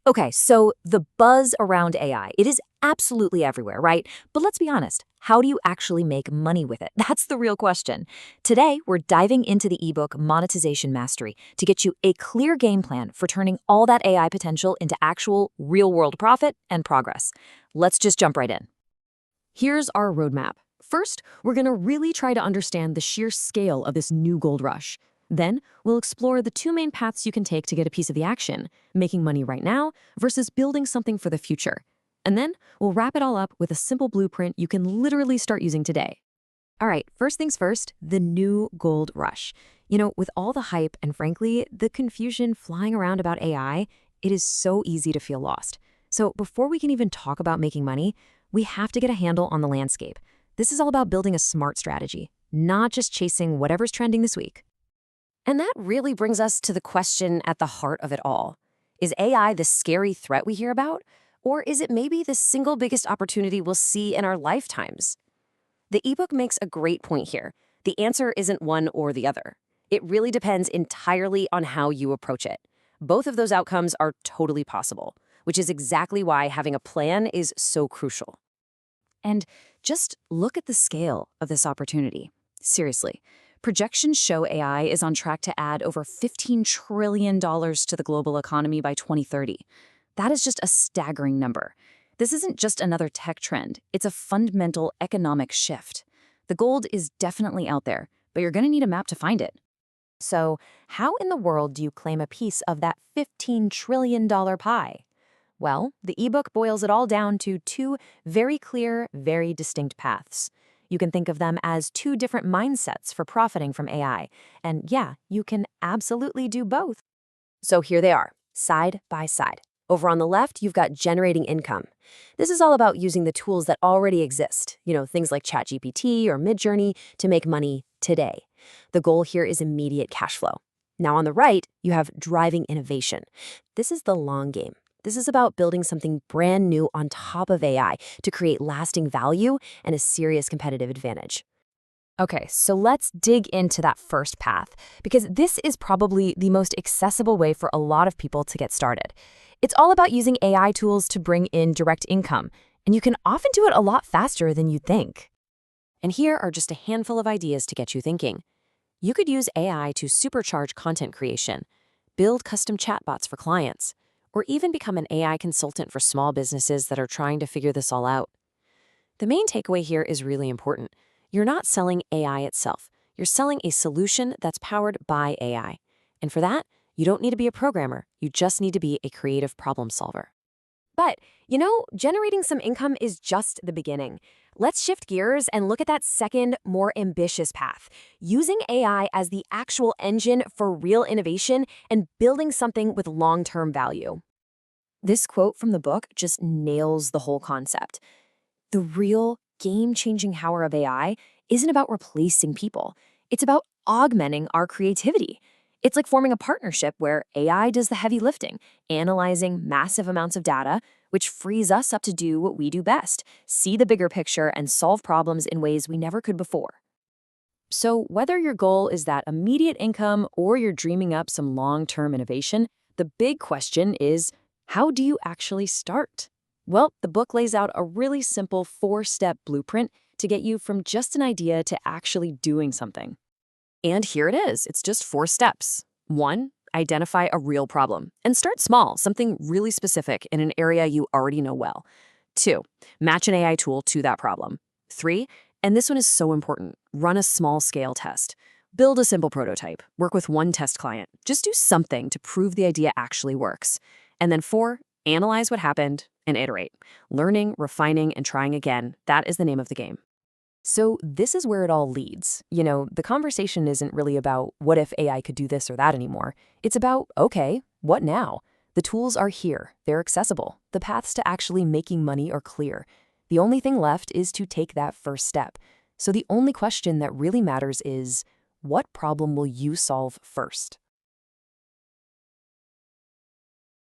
Okay, so the buzz around AI, it is absolutely everywhere, right? But let's be honest, how do you actually make money with it? That's the real question. Today, we're diving into the ebook Monetization Mastery to get you a clear game plan for turning all that AI potential into actual real-world profit and progress. Let's just jump right in. Here's our roadmap. First, we're going to really try to understand the sheer scale of this new gold rush. Then, we'll explore the two main paths you can take to get a piece of the action, making money right now versus building something for the future. And then, we'll wrap it all up with a simple blueprint you can literally start using today. All right, first things first, the new gold rush. With all the hype and frankly, the confusion flying around about AI, it is so easy to feel lost. So before we can even talk about making money, we have to get a handle on the landscape. This is all about building a smart strategy, not just chasing whatever's trending this week. And that really brings us to the question at the heart of it all. Is AI the scary threat we hear about? Or is it maybe the single biggest opportunity we'll see in our lifetimes? The ebook makes a great point here. The answer isn't one or the other. It really depends entirely on how you approach it. Both of those outcomes are totally possible, which is exactly why having a plan is so crucial. And just look at the scale of this opportunity. Seriously, projections show AI is on track to add over $15 trillion to the global economy by 2030. That is just a staggering number. This isn't just another tech trend, it's a fundamental economic shift. The gold is definitely out there, but you're going to need a map to find it. So, how in the world do you claim a piece of that $15 trillion pie? Well, the ebook boils it all down to two very clear, very distinct paths. You can think of them as two different mindsets for profiting from AI. And yeah, you can absolutely do both. So here they are, side by side. Over on the left, you've got generating income. This is all about using the tools that already exist, things like ChatGPT or Midjourney to make money today. The goal here is immediate cash flow. Now on the right, you have driving innovation. This is the long game. This is about building something brand new on top of AI to create lasting value and a serious competitive advantage. Okay, so let's dig into that first path, because this is probably the most accessible way for a lot of people to get started. It's all about using AI tools to bring in direct income, and you can often do it a lot faster than you'd think. And here are just a handful of ideas to get you thinking. You could use AI to supercharge content creation, build custom chatbots for clients, or even become an AI consultant for small businesses that are trying to figure this all out. The main takeaway here is really important. You're not selling AI itself. You're selling a solution that's powered by AI. And for that, you don't need to be a programmer. You just need to be a creative problem solver. But, generating some income is just the beginning. Let's shift gears and look at that second, more ambitious path, using AI as the actual engine for real innovation and building something with long-term value. This quote from the book just nails the whole concept. The real game-changing power of AI isn't about replacing people. It's about augmenting our creativity. It's like forming a partnership where AI does the heavy lifting, analyzing massive amounts of data, which frees us up to do what we do best, see the bigger picture and solve problems in ways we never could before. So whether your goal is that immediate income or you're dreaming up some long-term innovation, the big question is, how do you actually start? Well, the book lays out a really simple 4-step blueprint to get you from just an idea to actually doing something. And here it is. It's just 4 steps. 1, identify a real problem and start small, something really specific in an area you already know well. 2, match an AI tool to that problem. 3, and this one is so important, run a small-scale test. Build a simple prototype. Work with one test client. Just do something to prove the idea actually works. And then 4, analyze what happened and iterate. Learning, refining, and trying again, that is the name of the game. So this is where it all leads. The conversation isn't really about what if AI could do this or that anymore. It's about, okay, what now? The tools are here. They're accessible. The paths to actually making money are clear. The only thing left is to take that first step. So the only question that really matters is, what problem will you solve first?